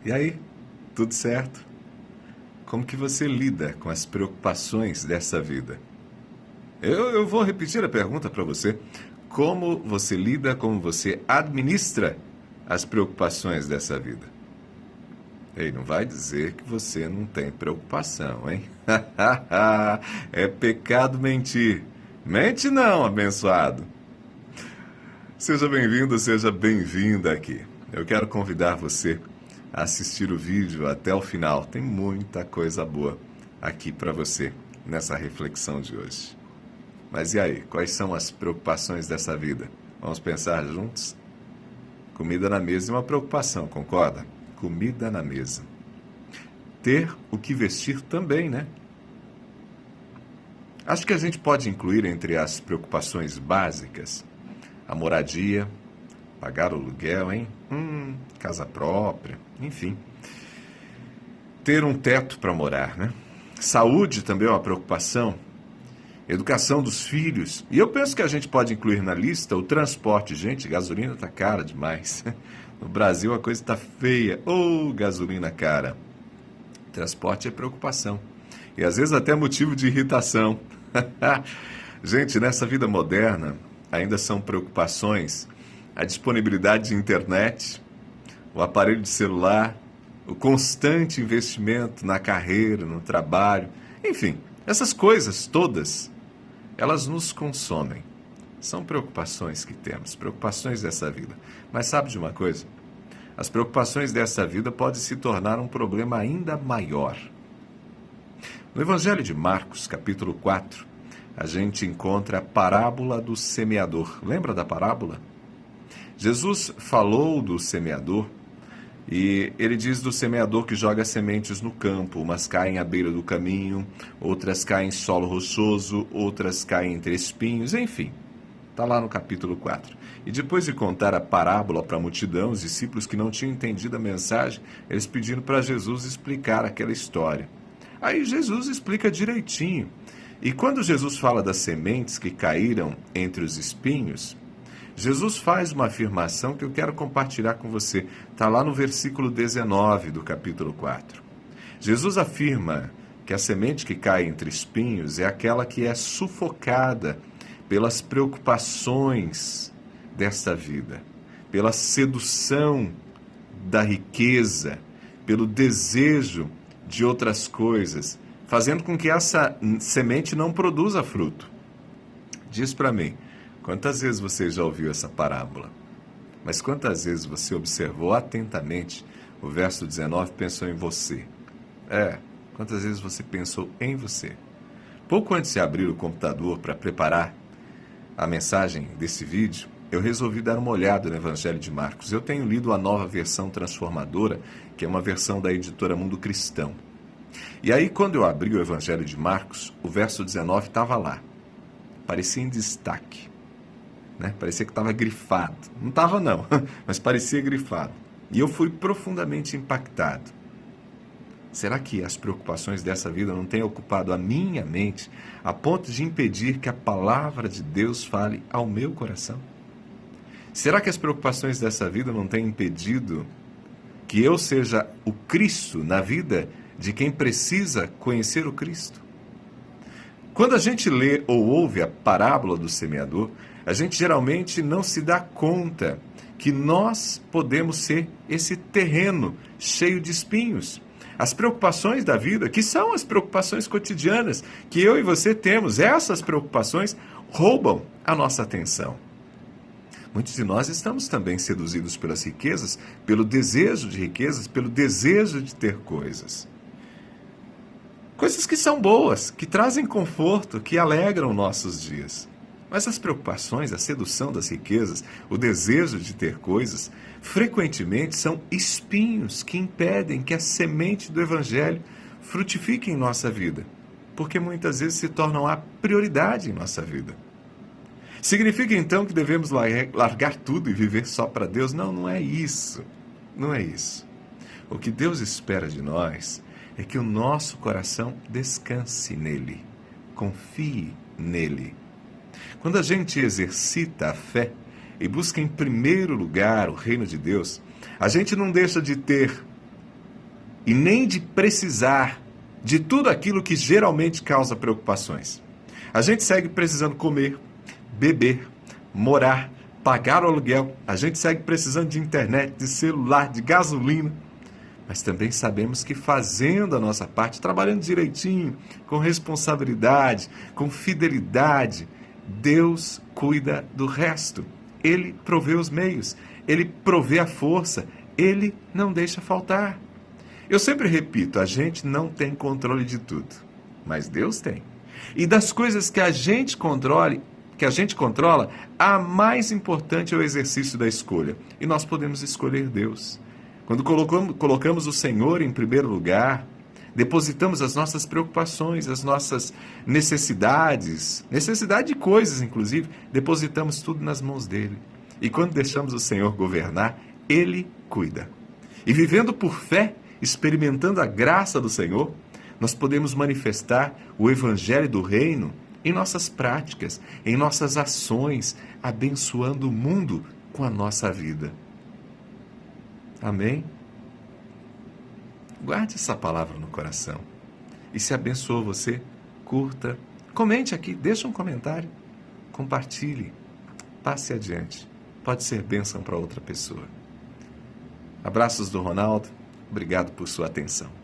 E aí, tudo certo? Como que você lida com as preocupações dessa vida? Eu vou repetir a pergunta para você. Como você lida, como você administra as preocupações dessa vida? Ei, não vai dizer que você não tem preocupação, hein? É pecado mentir. Mente não, abençoado. Seja bem-vindo, seja bem-vinda aqui. Eu quero convidar você a assistir o vídeo até o final. Tem muita coisa boa aqui para você nessa reflexão de hoje. Mas e aí, quais são as preocupações dessa vida? Vamos pensar juntos? Comida na mesa é uma preocupação, concorda? Comida na mesa. Ter o que vestir também, né? Acho que a gente pode incluir entre as preocupações básicas a moradia, pagar o aluguel, hein? Casa própria, enfim. Ter um teto para morar, né? Saúde também é uma preocupação. Educação dos filhos. E eu penso que a gente pode incluir na lista o transporte. Gente, gasolina tá cara demais. No Brasil a coisa tá feia. Gasolina cara. Transporte é preocupação. E às vezes até motivo de irritação. Gente, nessa vida moderna, ainda são preocupações a disponibilidade de internet, o aparelho de celular, o constante investimento na carreira, no trabalho, enfim, essas coisas todas, elas nos consomem. São preocupações que temos, preocupações dessa vida. Mas sabe de uma coisa? As preocupações dessa vida podem se tornar um problema ainda maior. No Evangelho de Marcos, capítulo 4, a gente encontra a parábola do semeador. Lembra da parábola? Jesus falou do semeador e ele diz do semeador que joga sementes no campo. Umas caem à beira do caminho, outras caem em solo rochoso, outras caem entre espinhos, enfim. Está lá no capítulo 4. E depois de contar a parábola para a multidão, os discípulos que não tinham entendido a mensagem, eles pediram para Jesus explicar aquela história. Aí Jesus explica direitinho. E quando Jesus fala das sementes que caíram entre os espinhos, Jesus faz uma afirmação que eu quero compartilhar com você. Está lá no versículo 19 do capítulo 4. Jesus afirma que a semente que cai entre espinhos é aquela que é sufocada pelas preocupações desta vida, pela sedução da riqueza, pelo desejo de outras coisas, fazendo com que essa semente não produza fruto. Diz para mim, quantas vezes você já ouviu essa parábola? Mas quantas vezes você observou atentamente o verso 19 e pensou em você? Quantas vezes você pensou em você? Pouco antes de abrir o computador para preparar a mensagem desse vídeo, eu resolvi dar uma olhada no Evangelho de Marcos. Eu tenho lido a Nova Versão Transformadora, que é uma versão da editora Mundo Cristão. E aí, quando eu abri o Evangelho de Marcos, o verso 19 estava lá. Parecia em destaque. Né? Parecia que estava grifado. Não estava não, mas parecia grifado. E eu fui profundamente impactado. Será que as preocupações dessa vida não têm ocupado a minha mente a ponto de impedir que a palavra de Deus fale ao meu coração? Será que as preocupações dessa vida não têm impedido que eu seja o Cristo na vida de quem precisa conhecer o Cristo? Quando a gente lê ou ouve a parábola do semeador, a gente geralmente não se dá conta que nós podemos ser esse terreno cheio de espinhos. As preocupações da vida, que são as preocupações cotidianas que eu e você temos, essas preocupações roubam a nossa atenção. Muitos de nós estamos também seduzidos pelas riquezas, pelo desejo de riquezas, pelo desejo de ter coisas. Coisas que são boas, que trazem conforto, que alegram nossos dias. Mas as preocupações, a sedução das riquezas, o desejo de ter coisas, frequentemente são espinhos que impedem que a semente do Evangelho frutifique em nossa vida, porque muitas vezes se tornam a prioridade em nossa vida. Significa então que devemos largar tudo e viver só para Deus? Não, não é isso. Não é isso. O que Deus espera de nós é que o nosso coração descanse nele, confie nele. Quando a gente exercita a fé e busca em primeiro lugar o reino de Deus, a gente não deixa de ter e nem de precisar de tudo aquilo que geralmente causa preocupações. A gente segue precisando comer, beber, morar, pagar o aluguel. A gente segue precisando de internet, de celular, de gasolina. Mas também sabemos que fazendo a nossa parte, trabalhando direitinho, com responsabilidade, com fidelidade, Deus cuida do resto. Ele provê os meios, Ele provê a força, Ele não deixa faltar. Eu sempre repito, a gente não tem controle de tudo, mas Deus tem. E das coisas que a gente controla, a mais importante é o exercício da escolha. E nós podemos escolher Deus. Quando colocamos o Senhor em primeiro lugar, depositamos as nossas preocupações, as nossas necessidade de coisas, inclusive, depositamos tudo nas mãos dele. E quando deixamos o Senhor governar, Ele cuida. E vivendo por fé, experimentando a graça do Senhor, nós podemos manifestar o Evangelho do Reino em nossas práticas, em nossas ações, abençoando o mundo com a nossa vida. Amém? Guarde essa palavra no coração. E se abençoou você, curta, comente aqui, deixa um comentário, compartilhe, passe adiante. Pode ser bênção para outra pessoa. Abraços do Ronaldo, obrigado por sua atenção.